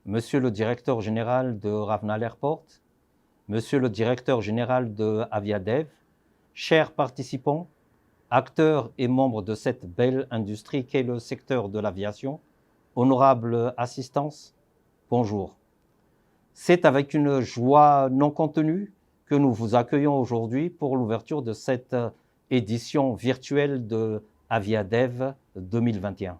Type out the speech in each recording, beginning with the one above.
Monsieur le directeur général de Ravnal Airport, Monsieur le directeur général de Aviadev, chers participants, acteurs et membres de cette belle industrie qu'est le secteur de l'aviation, honorable assistance, bonjour. C'est avec une joie non contenue que nous vous accueillons aujourd'hui pour l'ouverture de cette édition virtuelle de Aviadev 2021.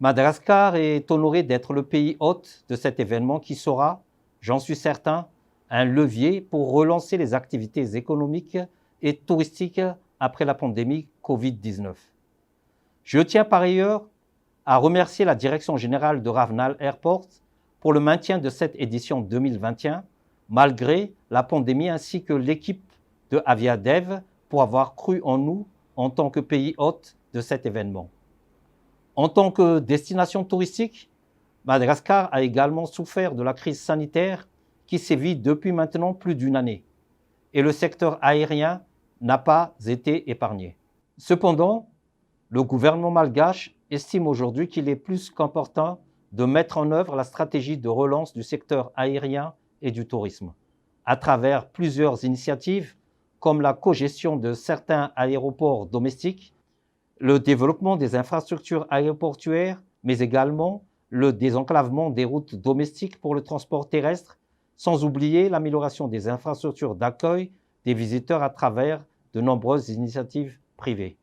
Madagascar est honoré d'être le pays hôte de cet événement qui sera, j'en suis certain, un levier pour relancer les activités économiques et touristiques après la pandémie Covid-19. Je tiens par ailleurs à remercier la direction générale de Ravnal Airport pour le maintien de cette édition 2021, malgré la pandémie, ainsi que l'équipe de Aviadev pour avoir cru en nous en tant que pays hôte de cet événement. En tant que destination touristique, Madagascar a également souffert de la crise sanitaire qui sévit depuis maintenant plus d'une année, et le secteur aérien n'a pas été épargné. Cependant, le gouvernement malgache estime aujourd'hui qu'il est plus qu'important de mettre en œuvre la stratégie de relance du secteur aérien et du tourisme, à travers plusieurs initiatives comme la cogestion de certains aéroports domestiques, le développement des infrastructures aéroportuaires, mais également le désenclavement des routes domestiques pour le transport terrestre, sans oublier l'amélioration des infrastructures d'accueil des visiteurs à travers de nombreuses initiatives privées.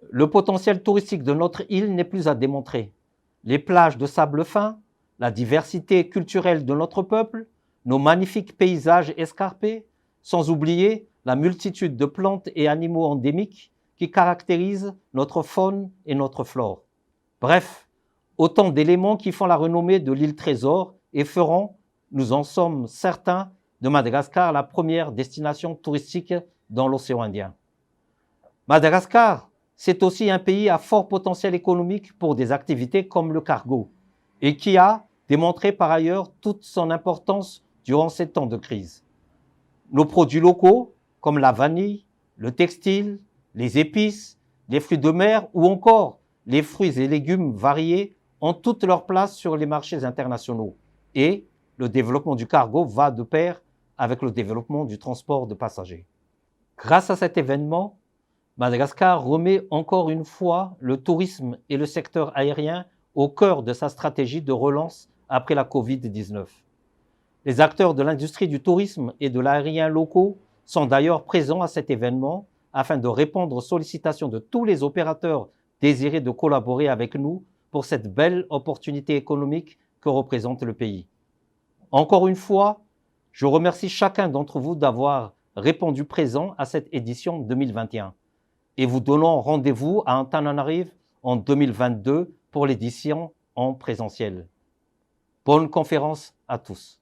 Le potentiel touristique de notre île n'est plus à démontrer. Les plages de sable fin, la diversité culturelle de notre peuple, nos magnifiques paysages escarpés, sans oublier la multitude de plantes et animaux endémiques qui caractérisent notre faune et notre flore. Bref, autant d'éléments qui font la renommée de l'île Trésor et feront, nous en sommes certains, de Madagascar la première destination touristique dans l'océan Indien. Madagascar, c'est aussi un pays à fort potentiel économique pour des activités comme le cargo et qui a démontré par ailleurs toute son importance durant ces temps de crise. Nos produits locaux, comme la vanille, le textile, les épices, les fruits de mer ou encore les fruits et légumes variés ont toute leur place sur les marchés internationaux. Et le développement du cargo va de pair avec le développement du transport de passagers. Grâce à cet événement, Madagascar remet encore une fois le tourisme et le secteur aérien au cœur de sa stratégie de relance après la Covid-19. Les acteurs de l'industrie du tourisme et de l'aérien locaux sont d'ailleurs présents à cet événement afin de répondre aux sollicitations de tous les opérateurs désirés de collaborer avec nous pour cette belle opportunité économique que représente le pays. Encore une fois, je remercie chacun d'entre vous d'avoir répondu présent à cette édition 2021 et vous donnons rendez-vous à Antananarive en 2022 pour l'édition en présentiel. Bonne conférence à tous.